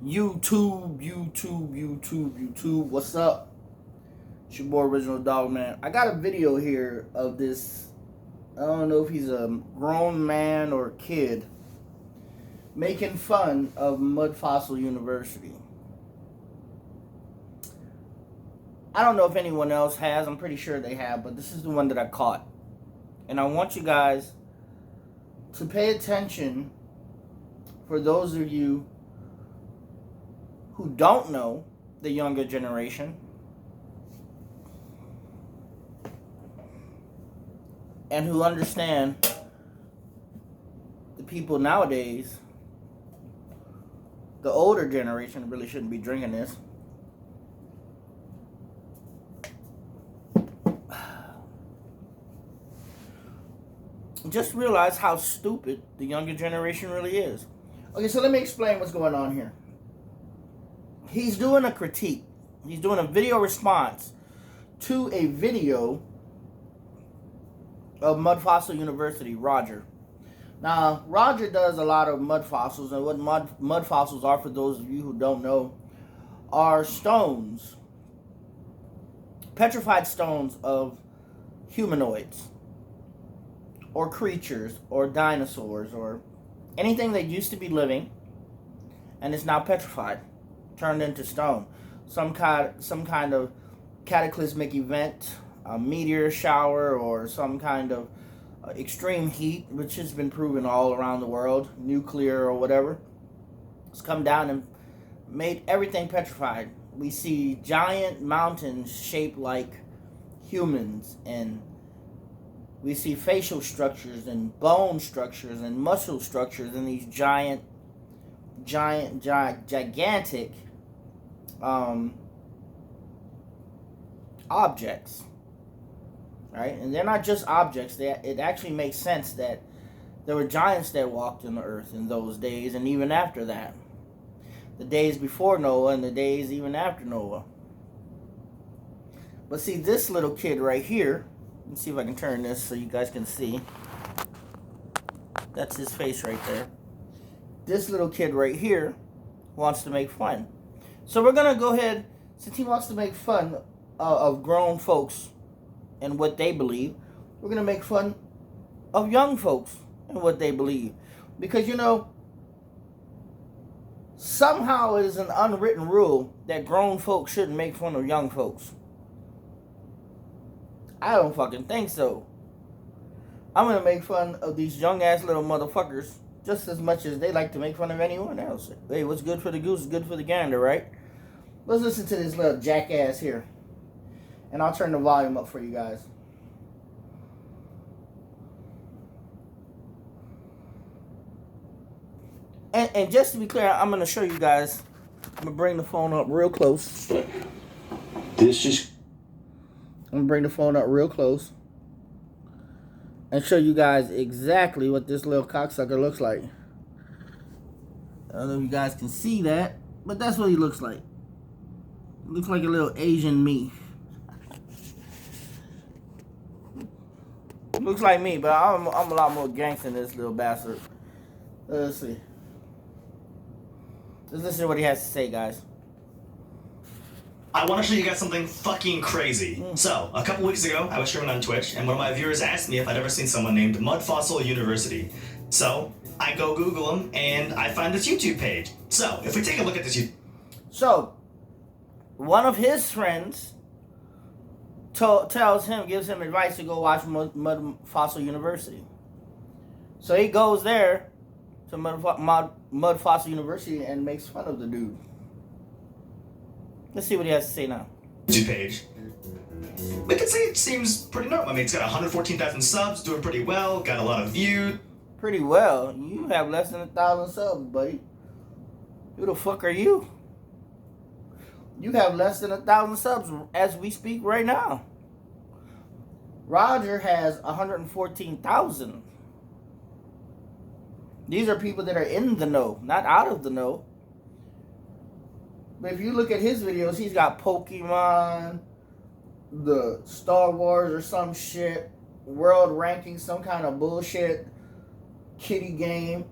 YouTube, what's up? It's your boy Original Dog Man. I got a video here of this, I don't know if he's a grown man or kid, making fun of Mud Fossil University. I don't know if anyone else has, I'm pretty sure they have, but this is the one that I caught. And I want you guys to pay attention, for those of you who don't know, the younger generation, and who understand the people nowadays, the older generation really shouldn't be drinking this. Just realize how stupid the younger generation really is. Okay, so let me explain what's going on here. He's doing a critique. He's doing a video response to a video of Mud Fossil University, Roger. Now, Roger does a lot of mud fossils, and what mud fossils are, for those of you who don't know, are stones, petrified stones of humanoids, or creatures, or dinosaurs, or anything that used to be living, and is now petrified, turned into stone. Some kind of cataclysmic event, a meteor shower, or some kind of extreme heat, which has been proven all around the world, nuclear or whatever, it's come down and made everything petrified. We see giant mountains shaped like humans, and we see facial structures and bone structures and muscle structures in these gigantic objects, right? And they're not just objects. It actually makes sense that there were giants that walked in the earth in those days, and even after that, the days before Noah and the days even after Noah. But see, this little kid right here, let's see if I can turn this so you guys can see. That's his face right there. This little kid right here wants to make fun. So we're going to go ahead, since he wants to make fun of grown folks and what they believe, we're going to make fun of young folks and what they believe. Because, you know, somehow it is an unwritten rule that grown folks shouldn't make fun of young folks. I don't fucking think so. I'm going to make fun of these young ass little motherfuckers just as much as they like to make fun of anyone else. Hey, what's good for the goose is good for the gander, right? Let's listen to this little jackass here. And I'll turn the volume up for you guys. And just to be clear, I'm going to show you guys. I'm going to bring the phone up real close. This is... I'm going to bring the phone up real close and show you guys exactly what this little cocksucker looks like. I don't know if you guys can see that, but that's what he looks like. He looks like a little Asian me. Looks like me, but I'm a lot more gangster than this little bastard. Let's see. Let's listen to what he has to say, guys. I want to show you guys something fucking crazy. So, a couple weeks ago, I was streaming on Twitch, and one of my viewers asked me if I'd ever seen someone named Mud Fossil University. So, I go Google him, and I find this YouTube page. So, if we take a look at this So, one of his friends gives him advice to go watch Mud Fossil University. So he goes there to Mud Fossil University and makes fun of the dude. Let's see what he has to say now. YouTube page. We could say it seems pretty normal. I mean, it's got 114,000 subs, doing pretty well, got a lot of views. Pretty well? You have less than 1,000 subs, buddy. Who the fuck are you? You have less than 1,000 subs as we speak right now. Roger has 114,000. These are people that are in the know, not out of the know. But if you look at his videos, he's got Pokemon, the Star Wars or some shit, world ranking, some kind of bullshit, kitty game.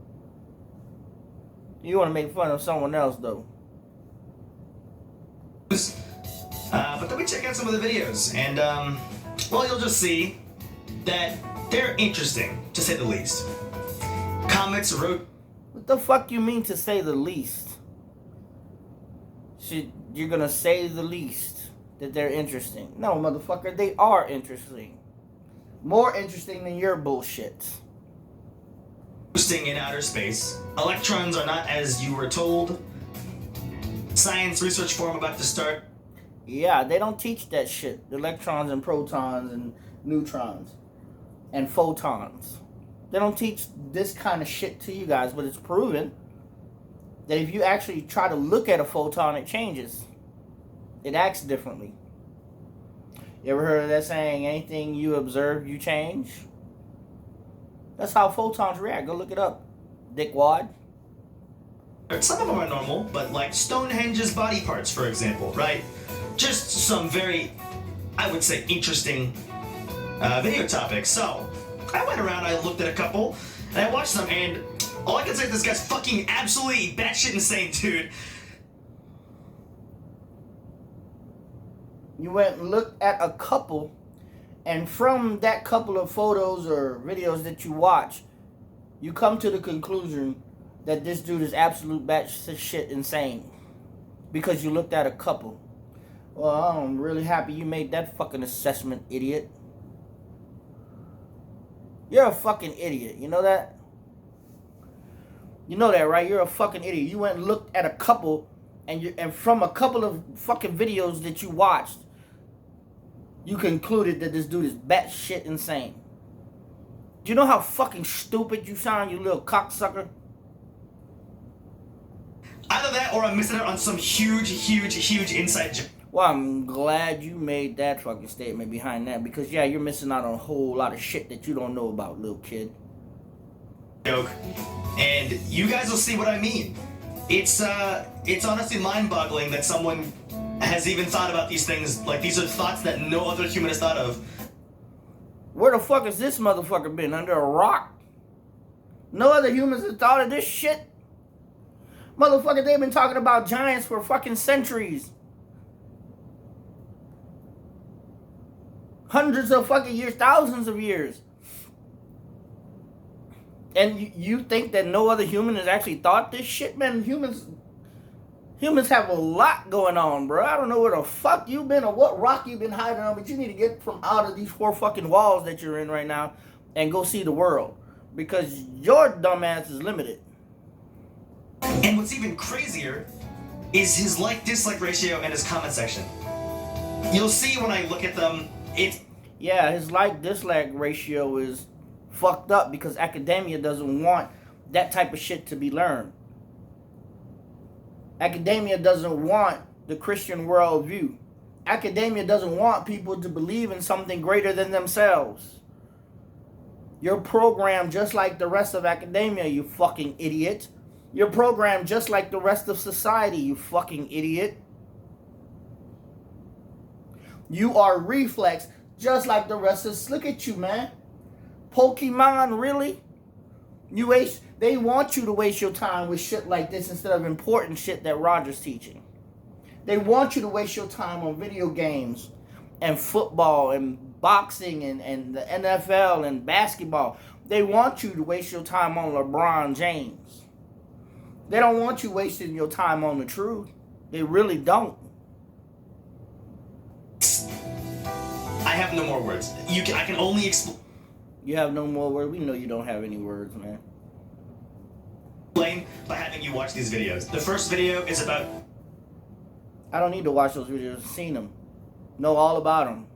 You want to make fun of someone else, though. But then we check out some of the videos, and, well, you'll just see that they're interesting, to say the least. Comics wrote... What the fuck you mean to say the least? You're gonna say the least that they're interesting. No, motherfucker, they are interesting. More interesting than your bullshit. Boosting in outer space. Electrons are not as you were told. Science research forum about to start. Yeah, they don't teach that shit. Electrons and protons and neutrons and photons. They don't teach this kind of shit to you guys, but it's proven that if you actually try to look at a photon, it changes. It acts differently. You ever heard of that saying, anything you observe, you change? That's how photons react. Go look it up, dickwad. Some of them are normal, but like Stonehenge's body parts, for example, right? Just some very, I would say, interesting video topics. So, I went around, I looked at a couple, and I watched them, and all I can say is this guy's fucking absolutely batshit insane, dude. You went and looked at a couple, and from that couple of photos or videos that you watch, you come to the conclusion that this dude is absolute batshit insane. Because you looked at a couple. Well, I'm really happy you made that fucking assessment, idiot. You're a fucking idiot. You know that? You know that, right? You're a fucking idiot. You went and looked at a couple, and from a couple of fucking videos that you watched, you concluded that this dude is batshit insane. Do you know how fucking stupid you sound, you little cocksucker? Either that or I'm missing out on some huge inside joke. Well, I'm glad you made that fucking statement behind that, because yeah, you're missing out on a whole lot of shit that you don't know about, little kid. And you guys will see what I mean. It's honestly mind-boggling that someone has even thought about these things. Like, these are thoughts that no other human has thought of. Where the fuck has this motherfucker been? Under a rock? No other humans have thought of this shit? Motherfucker, they've been talking about giants for fucking centuries. Hundreds of fucking years, thousands of years. And you think that no other human has actually thought this shit? Man, humans have a lot going on, bro. I don't know where the fuck you've been or what rock you've been hiding on, but you need to get from out of these 4 fucking walls that you're in right now and go see the world. Because your dumb ass is limited. And what's even crazier is his like-dislike ratio and his comment section. You'll see when I look at them, yeah, his like-dislike ratio is fucked up because academia doesn't want that type of shit to be learned. Academia doesn't want the Christian worldview. Academia doesn't want people to believe in something greater than themselves. You're programmed just like the rest of academia, you fucking idiot. You're programmed just like the rest of society, you fucking idiot. You are reflex just like the rest of us. Look at you, man. Pokemon, really? They want you to waste your time with shit like this instead of important shit that Roger's teaching. They want you to waste your time on video games and football and boxing and the NFL and basketball. They want you to waste your time on LeBron James. They don't want you wasting your time on the truth. They really don't. I have no more words. I can only explain. You have no more words? We know you don't have any words, man. Explain by having you watch these videos. The first video is about... I don't need to watch those videos. I've seen them. Know all about them.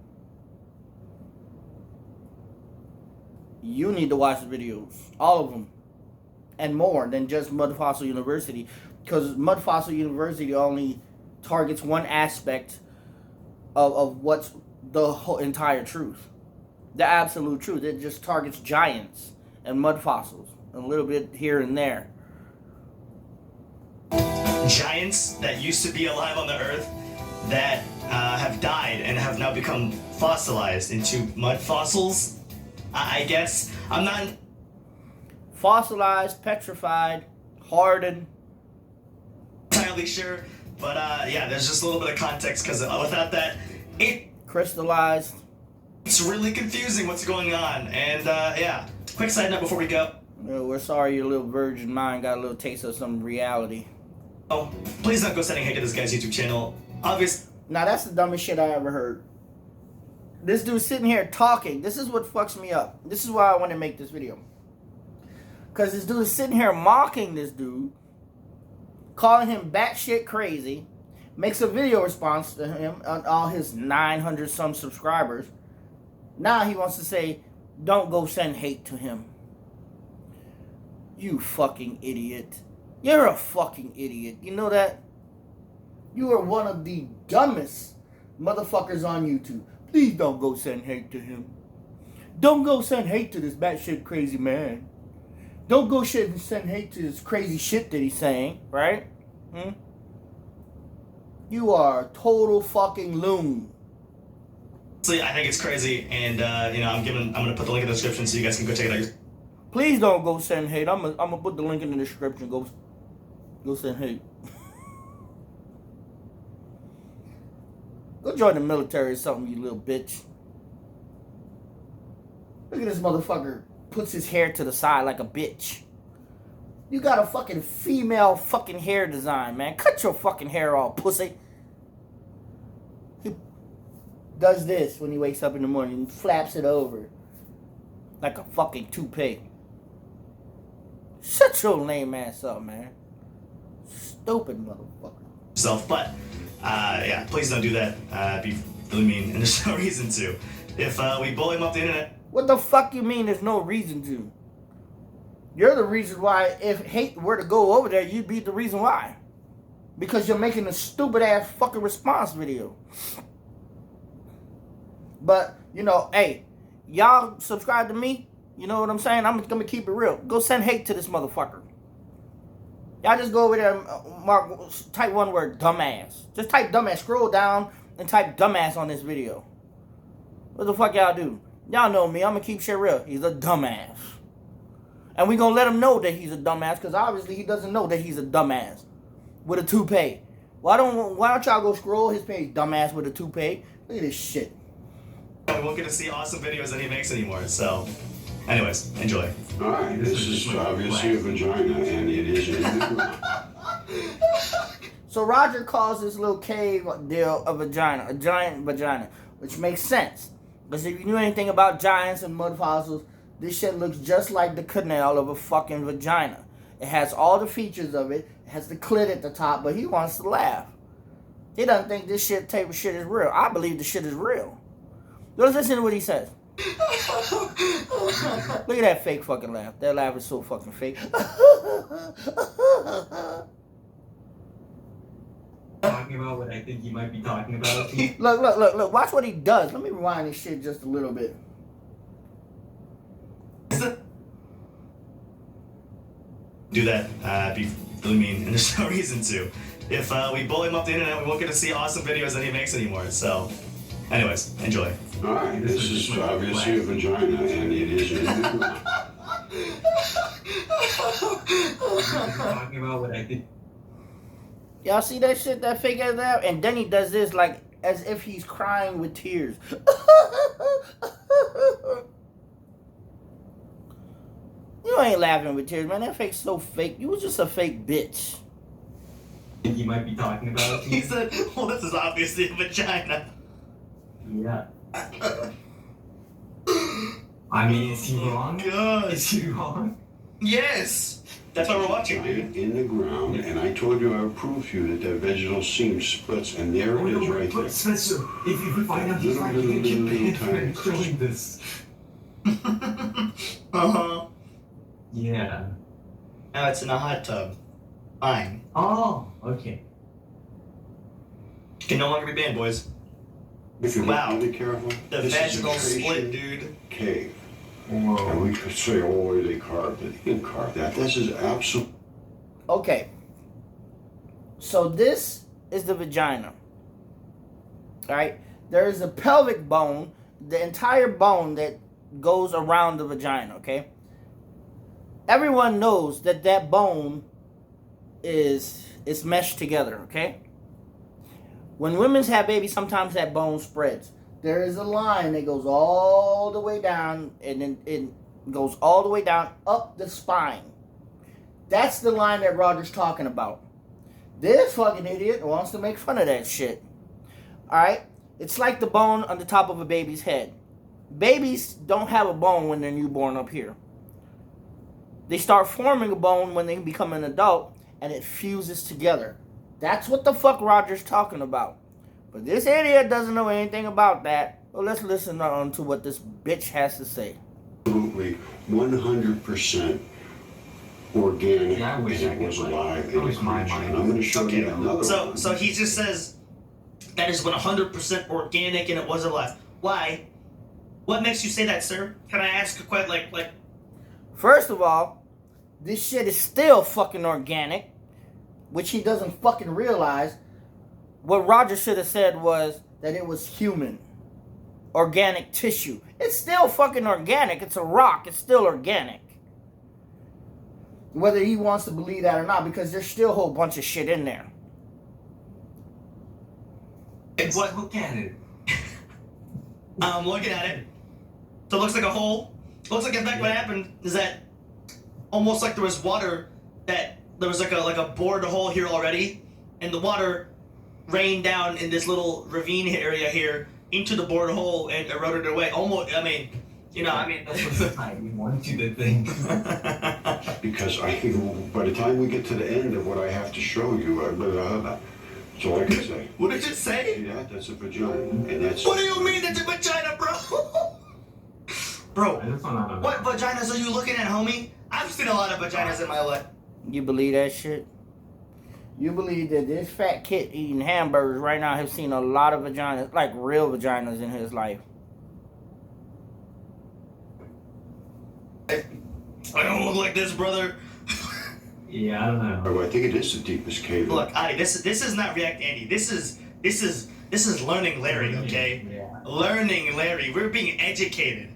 You need to watch the videos. All of them. And more than just Mud Fossil University. Because Mud Fossil University only targets one aspect of what's the whole entire truth. The absolute truth. It just targets giants and mud fossils. A little bit here and there. Giants that used to be alive on the earth that have died and have now become fossilized into mud fossils, I guess. I'm not... Fossilized, petrified, hardened, entirely sure. But yeah, there's just a little bit of context because without that, crystallized. It's really confusing what's going on. And yeah, quick side note before we go. We're sorry your little virgin mind got a little taste of some reality. Oh, please don't go sending hate to this guy's YouTube channel. Obvious. Now that's the dumbest shit I ever heard. This dude sitting here talking. This is what fucks me up. This is why I want to make this video. Because this dude is sitting here mocking this dude, calling him batshit crazy, makes a video response to him on all his 900 some subscribers. Now he wants to say, don't go send hate to him. You fucking idiot. You're a fucking idiot. You know that? You are one of the dumbest motherfuckers on YouTube. Please don't go send hate to him. Don't go send hate to this batshit crazy man. Don't go send hate to this crazy shit that he's saying, right? You are a total fucking loon. I think it's crazy, and you know, I'm gonna put the link in the description so you guys can go check it out. Please don't go send hate. I'm gonna put the link in the description. Go send hate. Go join the military or something, you little bitch. Look at this motherfucker. Puts his hair to the side like a bitch. You got a fucking female fucking hair design, man. Cut your fucking hair off, pussy. He does this when he wakes up in the morning and flaps it over like a fucking toupee. Shut your lame ass up, man. Stupid motherfucker. But yeah, please don't do that. It'd be really mean, and there's no reason to. If we bully him up the internet. What the fuck you mean there's no reason to? You're the reason why, if hate were to go over there, you'd be the reason why. Because you're making a stupid ass fucking response video. But, you know, hey, y'all subscribe to me. You know what I'm saying? I'm gonna keep it real. Go send hate to this motherfucker. Y'all just go over there and type one word, dumbass. Just type dumbass. Scroll down and type dumbass on this video. What the fuck y'all do? Y'all know me. I'm going to keep shit real. He's a dumbass. And we going to let him know that he's a dumbass because obviously he doesn't know that he's a dumbass with a toupee. Why don't y'all go scroll his page, dumbass with a toupee? Look at this shit. We won't get to see awesome videos that he makes anymore. So, anyways, enjoy. Alright, this is obviously a vagina, and it is in the ground. So Roger calls this little cave deal a vagina, a giant vagina, which makes sense. Because if you knew anything about giants and mud fossils, this shit looks just like the canal of a fucking vagina. It has all the features of it. It has the clit at the top, but he wants to laugh. He doesn't think this type of shit is real. I believe the shit is real. Let's listen to what he says. Look at that fake fucking laugh. That laugh is so fucking fake. Talking about what I think he might be talking about. Look. Watch what he does. Let me rewind this shit just a little bit. Do that. Be really mean, and there's no reason to. If we bully him up the internet, we won't get to see awesome videos that he makes anymore. So, anyways, enjoy. Alright, this is obviously a vagina, and it is in the ground. Talking about what I think. Y'all see that shit, that fake ass laugh? And then he does this like as if he's crying with tears. You ain't laughing with tears, man. That fake's so fake. You was just a fake bitch. I think he might be talking about. He said, well, this is obviously a vagina. Yeah. I mean, is he wrong? God. Is he wrong? Yes. That's why we're watching, dude. In the ground, and I told you I would prove to you that the vaginal seam splits, and there it is right there. Spencer, if we find out he's right, you can get banned for killing this. Uh-huh. Yeah. Now it's in a hot tub. Fine. Oh, okay. Can no longer be banned, boys. If you're Wow. really careful, The this is a vaginal split, Tracian dude. cave. Whoa. And we could say, oh, they carved it. They didn't carve that. This is absolute. Okay. So this is the vagina. Alright? There is a pelvic bone, the entire bone that goes around the vagina, okay? Everyone knows that that bone is meshed together, okay? When women have babies, sometimes that bone spreads. There is a line that goes all the way down, and then it goes all the way down up the spine. That's the line that Roger's talking about. This fucking idiot wants to make fun of that shit. Alright? It's like the bone on the top of a baby's head. Babies don't have a bone when they're newborn up here. They start forming a bone when they become an adult, and it fuses together. That's what the fuck Roger's talking about. But this idiot doesn't know anything about that. Well, let's listen on to what this bitch has to say. Absolutely 100% organic, Yeah, I wish and I it could, was like, alive that in a was my creature. mind. And I'm going to show you another one. So he just says that is 100% organic and it was alive. Why? What makes you say that, sir? Can I ask a question? Like? First of all, this shit is still fucking organic, which he doesn't fucking realize. What Roger should have said was that it was human. Organic tissue. It's still fucking organic. It's a rock. It's still organic. Whether he wants to believe that or not, because there's still a whole bunch of shit in there. What? Look at it. I'm looking at it. So it looks like a hole. It looks like in fact what happened is that almost like there was water that there was like a bored hole here already, and the water rained down in this little ravine area here into the bored hole and eroded away. Almost, I mean, That's what society wants you to think. Because by the time we get to the end of what I have to show you, that's all I can say. What did it say? See that? That's a vagina. And that's... What do you mean it's a vagina, bro? Bro, This one I don't know. what vaginas are you looking at, homie? I've seen a lot of vaginas in my life. You believe that shit? You believe that this fat kid eating hamburgers right now has seen a lot of vaginas, like real vaginas in his life? I don't look like this, brother. Yeah, I don't know. Oh, I think it is the deepest cave. Look, Adi, this is not React Andy. This is Learning Larry, okay? Yeah. Learning Larry. We're being educated.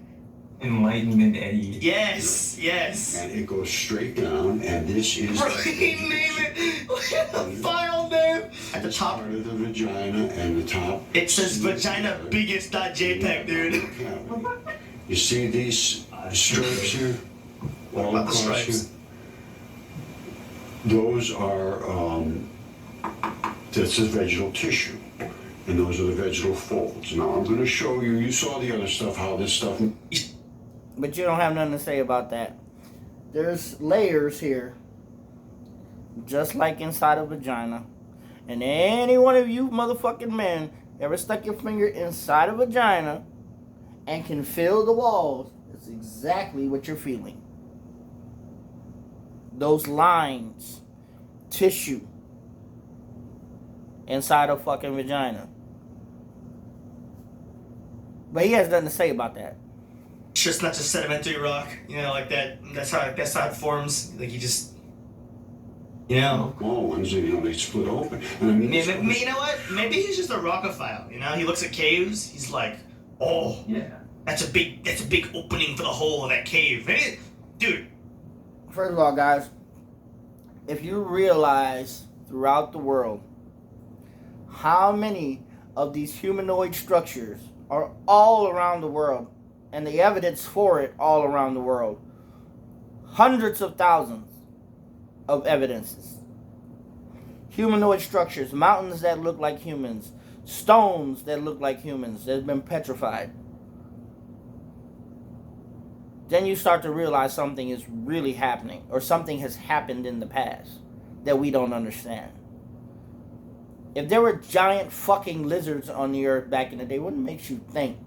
Enlightenment Eddie. Yes. And it goes straight down, and this is... Bro, he named it. Look at the file name. At the It's top, part of the vagina, and the top... it says vagina biggest.jpg, dude. You see these stripes here? What All about the across stripes? here? Those are, that's the vaginal tissue. And those are the vaginal folds. Now, I'm going to show you, you saw the other stuff, how this stuff... But you don't have nothing to say about that. There's layers here, just like inside a vagina. And any one of you motherfucking men ever stuck your finger inside a vagina and can feel the walls, it's exactly what you're feeling. Those lines, tissue, inside a fucking vagina. But he has nothing to say about that. It's just not just sedimentary rock, like that. That's how it forms. Like you just, Small ones, they split open. And I mean, Maybe, you know what? Maybe he's just a rockophile. He looks at caves. He's like, oh, Yeah. that's a big opening for the hole of that cave. Maybe, dude. First of all, guys, if you realize throughout the world how many of these humanoid structures are all around the world, and the evidence for it all around the world, hundreds of thousands of evidences. Humanoid structures, mountains that look like humans, stones that look like humans that have been petrified. Then you start to realize something is really happening, or something has happened in the past that we don't understand. If there were giant fucking lizards on the earth back in the day, what makes you think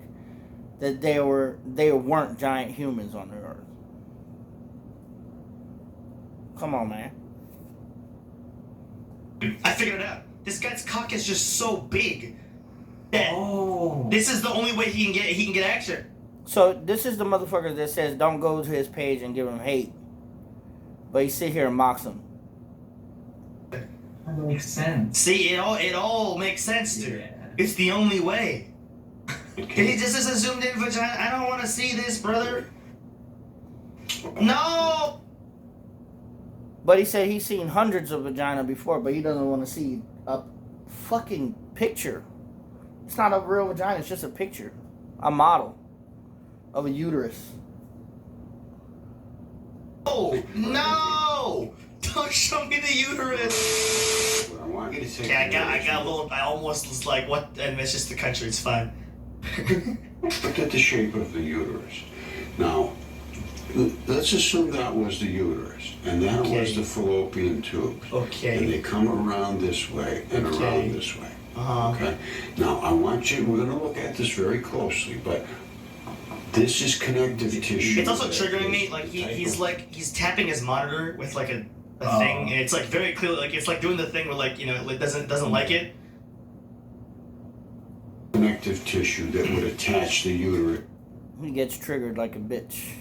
that they weren't giant humans on the earth? Come on, man. I figured it out. This guy's cock is just so big that Oh. this is the only way he can get action. So this is the motherfucker that says don't go to his page and give him hate, but he sit here and mocks him. That makes sense. See, it all makes sense, dude. Yeah. It's the only way. it Can he can't- just a zoomed in vagina? I don't want to see this, brother. No. But he said he's seen hundreds of vagina before, but he doesn't want to see a fucking picture. It's not a real vagina, it's just a picture. A model of a uterus. Oh, no! Don't show me the uterus! I want you to take. Okay, I got a little, I almost was like, what? And it's just the country, it's fine. Look at the shape of the uterus. Now, let's assume that was the uterus, and that was the fallopian tubes. Okay. And they come around this way and around this way. Okay. Now, I want you. We're going to look at this very closely, but this is connective tissue. It's also triggering me. Like he's tapping his monitor with like a thing, and it's like very clear. Like it's like doing the thing where like it doesn't like it. Connective tissue that would attach the uterus. He gets triggered like a bitch.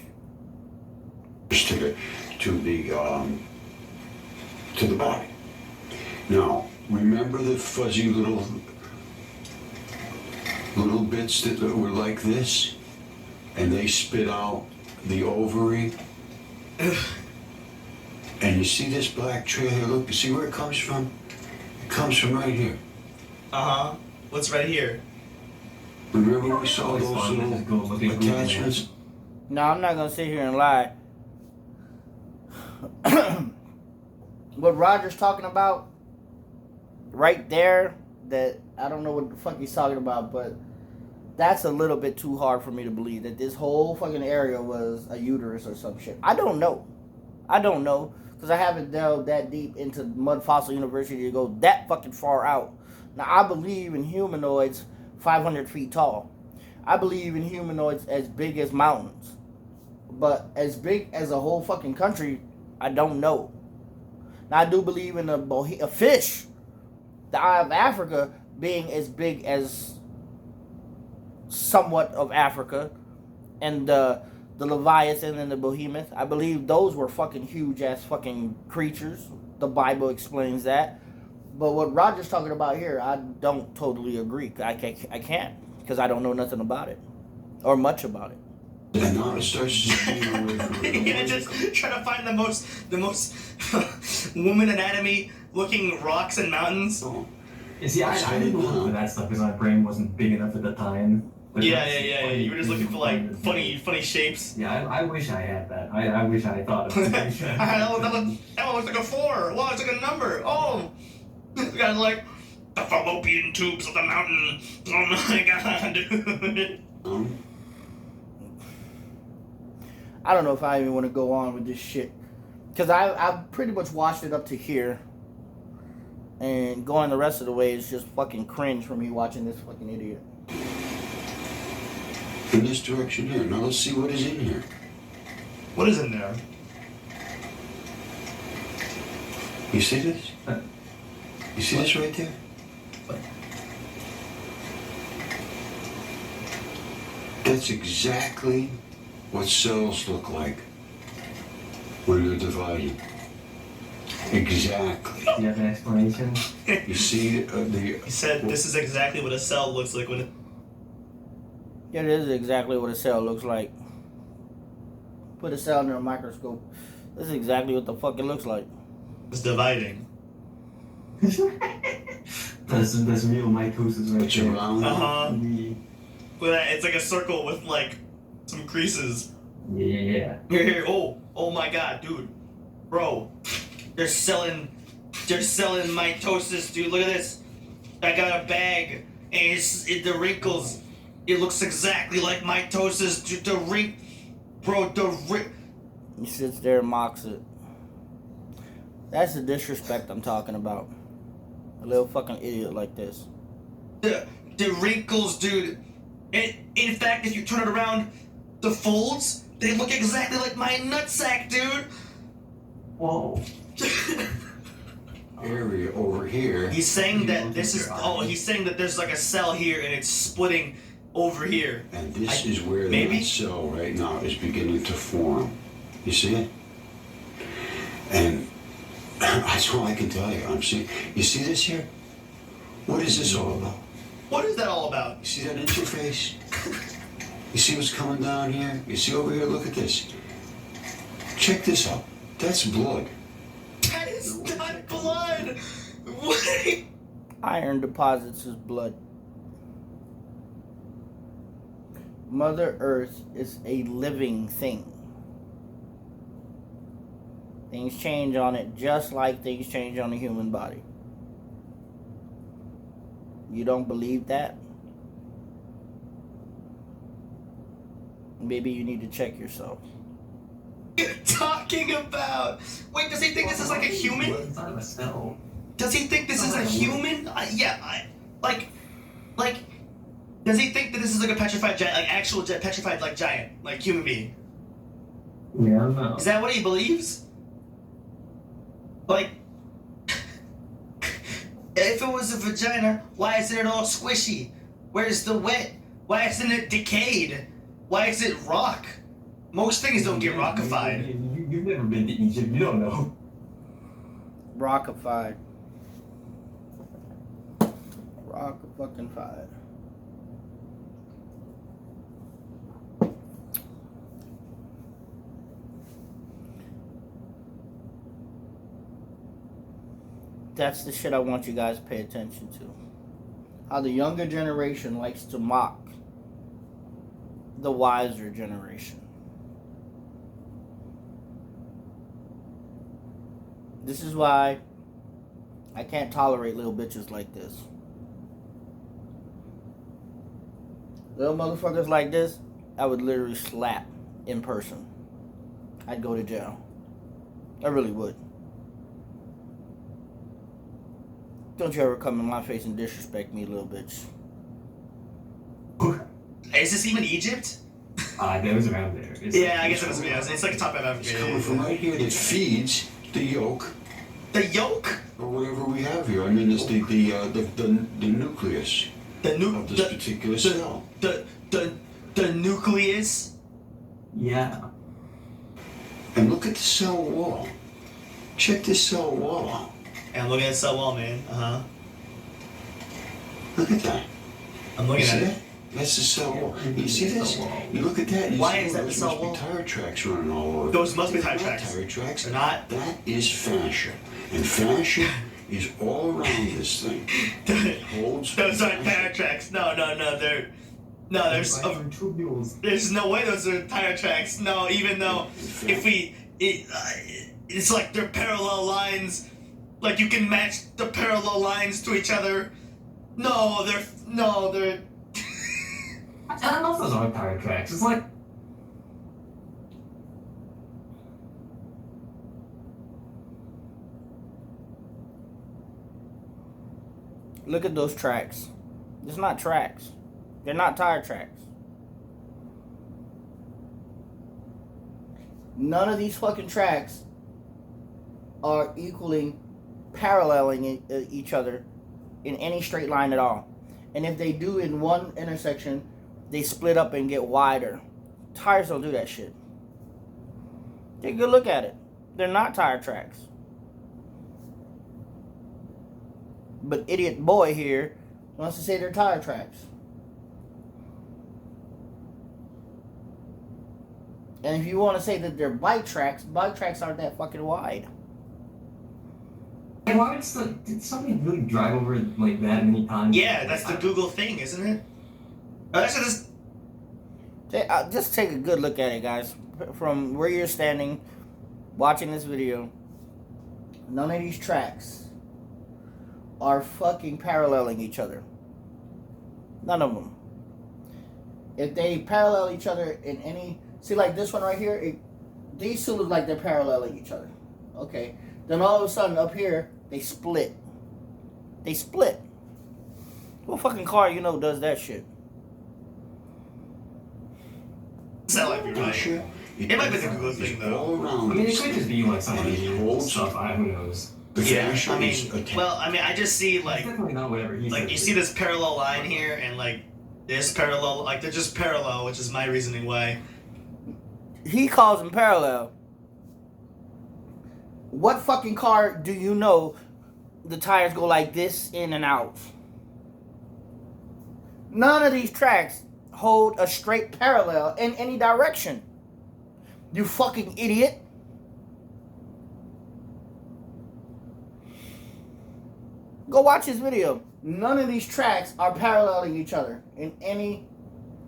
To the body. Now, remember the fuzzy little bits that were like this, and they spit out the ovary. And you see this black trail here? Look, see where it comes from? It comes from right here. What's right here? Remember we saw those little attachments? No, I'm not gonna sit here and lie. What Roger's talking about right there, that I don't know what the fuck he's talking about, but that's a little bit too hard for me to believe that this whole fucking area was a uterus or some shit. I don't know because I haven't delved that deep into Mud Fossil University to go that fucking far out. Now I believe in humanoids 500 feet tall. I believe in humanoids as big as mountains, but as big as a whole fucking country, I don't know. Now I do believe in a fish, the Eye of Africa, being as big as somewhat of Africa, and the Leviathan and the Behemoth. I believe those were fucking huge ass fucking creatures. The Bible explains that. But what Roger's talking about here, I don't totally agree. I can't because I don't know nothing about it or much about it. And now it starts to steam away from it. Yeah, just trying to find the most woman anatomy looking rocks and mountains. Oh. You see, I didn't look for that stuff because my brain wasn't big enough at the time. But Yeah. You were just looking for like funny shapes. Yeah, I wish I had that. I wish I thought of it. that one looks like a 4. Wow, it's like a number. Oh, it's got like the fallopian tubes of the mountain. Oh my god, dude. I don't know if I even want to go on with this shit. Because I've pretty much watched it up to here. And going the rest of the way is just fucking cringe for me watching this fucking idiot. In this direction here. Now let's see what is in here. What is in there? You see this? You see this right there? That's exactly what cells look like when they're dividing. Exactly. You have an explanation? You see He said this is exactly what a cell looks like when it... Yeah, it is exactly what a cell looks like. Put a cell under a microscope. This is exactly what the fuck it looks like. It's dividing. That's real mitosis right It's there. around. It's like a circle with like some creases. Yeah. Here. Oh my god, dude. Bro. They're selling mitosis, dude. Look at this. I got a bag and the wrinkles. It looks exactly like mitosis, dude. He sits there and mocks it. That's the disrespect I'm talking about. A little fucking idiot like this. The wrinkles, dude. And in fact, if you turn it around, the folds, they look exactly like my nutsack, dude. Whoa. Area over here. He's saying that this is. Oh, he's saying that there's like a cell here and it's splitting over here. And this is where maybe? that cell right now is beginning to form. You see it? And that's all I can tell you. I'm seeing. You see this here? What is this all about? What is that all about? You see that interface? You see what's coming down here? You see over here? Look at this. Check this out. That's blood. blood, blood. What? Iron deposits his blood. Mother Earth is a living thing. Things change on it just like things change on the human body. You don't believe that? Maybe you need to check yourself. What are you talking about? Wait, does he think this is like a human? It's not a cell. Does he think this is a human? Like, does he think that this is like a petrified giant, like actual petrified like giant, like human being? Yeah, I don't know. Is that what he believes? Like, if it was a vagina, why isn't it all squishy? Where's the wet? Why isn't it decayed? Why is it rock? Most things don't get rockified. You've never been to Egypt. You don't know. Rockified. Rock-fucking-fied. That's the shit I want you guys to pay attention to. How the younger generation likes to mock the wiser generation. This is why I can't tolerate little bitches like this. Little motherfuckers like this, I would literally slap in person. I'd go to jail. I really would. Don't you ever come in my face and disrespect me, little bitch. Is this even Egypt? That was around there. Yeah, I guess it was. Yeah, it's like a top of It's Africa. coming from right here that feeds the yolk The yolk? or whatever we have here. I mean, it's the nucleus of this particular cell. The nucleus? Yeah. And look at the cell wall. Check this cell wall out. And look at that cell wall, man. Look at that. I'm You looking see at that? it. That's the cell wall. You see this? You look at that. You Why see is that the those cell must be wall? tire tracks running all over. Those must be tire They're not tracks. Tire tracks. They're not. That is fascia, and fascia is all around this thing. It holds. Those aren't tire tracks. No, there's tubules. there's no way those are tire tracks. No, even though it's like they're parallel lines, like you can match the parallel lines to each other. No, they're. I don't know if those are tire tracks. It's like Look at those tracks. It's not tracks. They're not tire tracks. None of these fucking tracks are paralleling each other in any straight line at all. And if they do in one intersection, they split up and get wider. Tires don't do that shit. Take a good look at it. They're not tire tracks. But idiot boy here wants to say they're tire tracks. And if you want to say that they're bike tracks aren't that fucking wide. Hey, why did somebody really drive over it like that many times? Yeah, that's the Google thing, isn't it? Just Just take a good look at it, guys. From where you're standing, watching this video, none of these tracks are fucking paralleling each other. None of them. If they parallel each other in any... See, like this one right here, these two look like they're paralleling each other. Okay. Then all of a sudden, up here, they split. They split. What fucking car does that shit? that might be right. It might be the Google thing, though. All I mean, it could just be like some And it other holds stuff. Who knows? the Yeah, fascia I is mean, attached. I just see It's like definitely not whatever he said. you see this parallel line here, and like this parallel, like they're just parallel, which is my reasoning why. He calls them parallel. What fucking car do you know the tires go like this in and out? None of these tracks hold a straight parallel in any direction. You fucking idiot. Go watch his video. None of these tracks are paralleling each other in any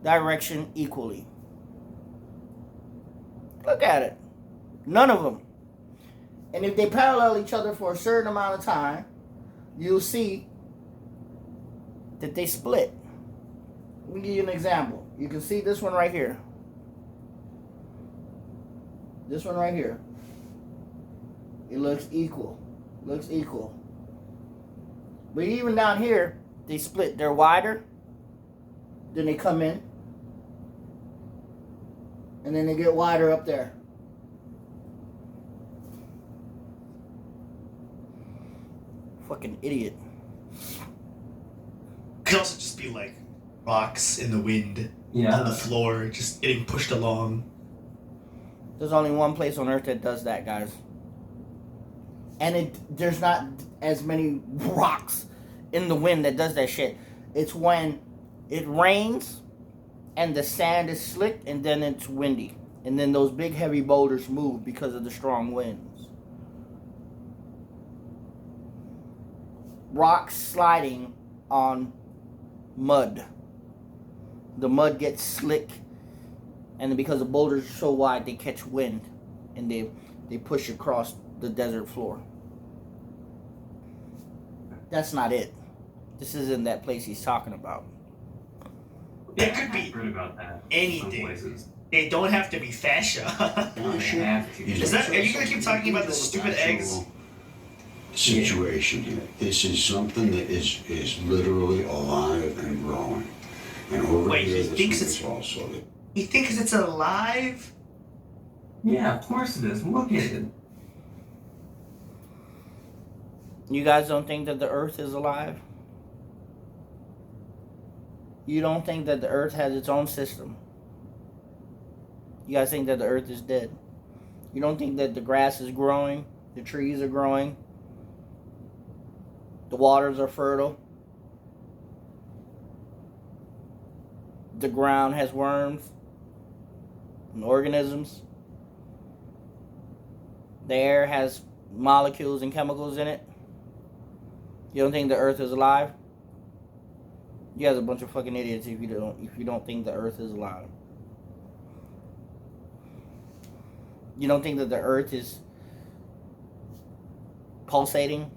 direction equally. Look at it. None of them. And if they parallel each other for a certain amount of time, you'll see that they split. Let me give you an example. You can see this one right here. This one right here. It looks equal. Looks equal. But even down here, they split. They're wider. Then they come in. And then they get wider up there. Fucking idiot. Could also just be like rocks in the wind on the floor, just getting pushed along. There's only one place on Earth that does that, guys. And there's not as many rocks in the wind that does that shit. It's when it rains and the sand is slick and then it's windy. And then those big heavy boulders move because of the strong winds. Rocks sliding on mud. The mud gets slick, and because the boulders are so wide, they catch wind and they push across the desert floor. That's not it. This isn't that place he's talking about. It could be about that. anything. They don't have to be fascia. Is that? Are you gonna keep talking about the stupid eggs? Situation here. This is something that is literally alive and growing. And over Wait, here, he this thinks one it's- is also the He thinks it's alive? Yeah, of course it is. Look at it. You guys don't think that the Earth is alive? You don't think that the Earth has its own system? You guys think that the Earth is dead? You don't think that the grass is growing, the trees are growing, the waters are fertile, the ground has worms and organisms, the air has molecules and chemicals in it? You don't think the Earth is alive? You guys are a bunch of fucking idiots if you don't think the Earth is alive. You don't think that the Earth is pulsating?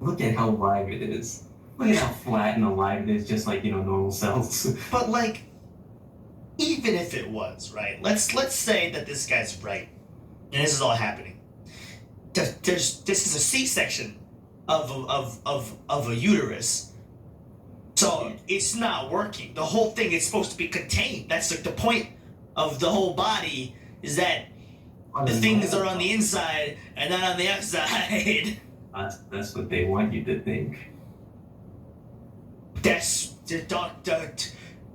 Look at how alive it is. Look at how flat and alive it is, just like, normal cells. But like, even if it was, right? Let's say that this guy's right, and this is all happening. This is a C-section of a uterus, so it's not working. The whole thing is supposed to be contained. That's like the point of the whole body, is that the things are on the inside and not on the outside. That's what they want you to think. That's the doctor.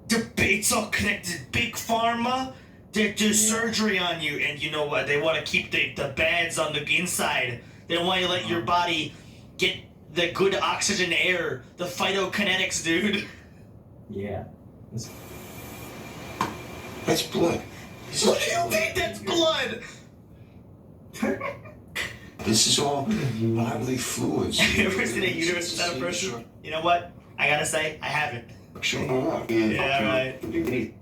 It's all connected. Big pharma. They do surgery on you, and you know what? They want to keep the bads on the inside. They don't want you to let your body get the good oxygen air, the phytokinetics, dude. Yeah. That's blood. What do you mean that's blood? This is all bodily fluids. You ever seen a uterus without a person? You know what? I gotta say, I haven't. Yeah, right.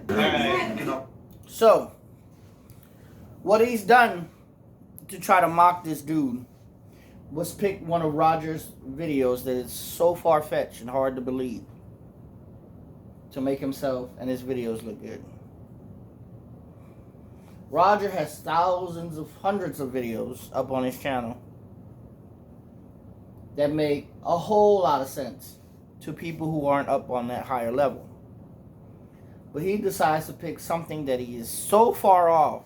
Alright. So, what he's done to try to mock this dude was pick one of Roger's videos that is so far-fetched and hard to believe to make himself and his videos look good. Roger has hundreds of videos up on his channel that make a whole lot of sense to people who aren't up on that higher level. But he decides to pick something that he is so far off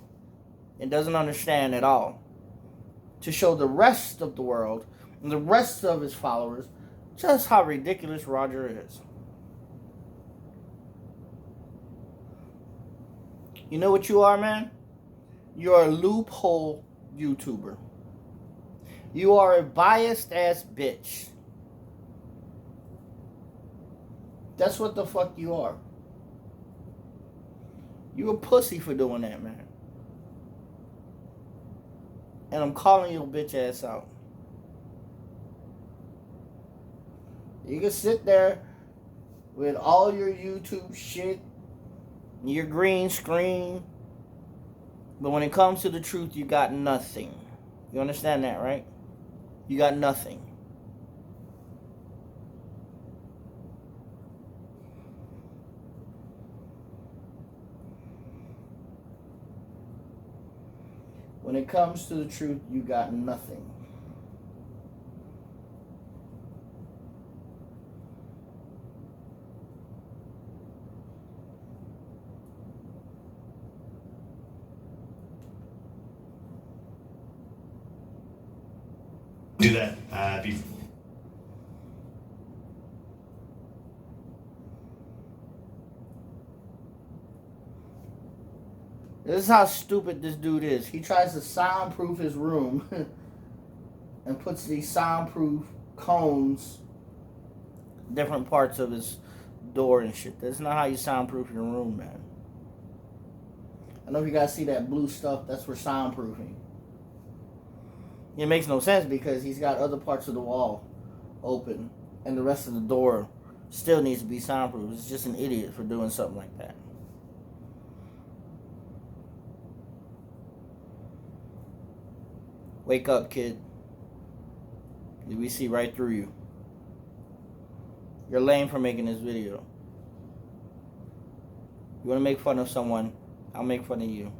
and doesn't understand at all to show the rest of the world and the rest of his followers just how ridiculous Roger is. You know what you are, man? You're a loophole YouTuber. You are a biased ass bitch. That's what the fuck you are. You a pussy for doing that, man. And I'm calling your bitch ass out. You can sit there with all your YouTube shit, your green screen, but when it comes to the truth, you got nothing. You understand that, right? You got nothing. When it comes to the truth, you got nothing. Do that. This is how stupid this dude is. He tries to soundproof his room and puts these soundproof cones different parts of his door and shit. That's not how you soundproof your room, man. I know if you guys see that blue stuff, that's for soundproofing. It makes no sense because he's got other parts of the wall open and the rest of the door still needs to be soundproof. It's just an idiot for doing something like that. Wake up, kid. We see right through you. You're lame for making this video. You want to make fun of someone, I'll make fun of you.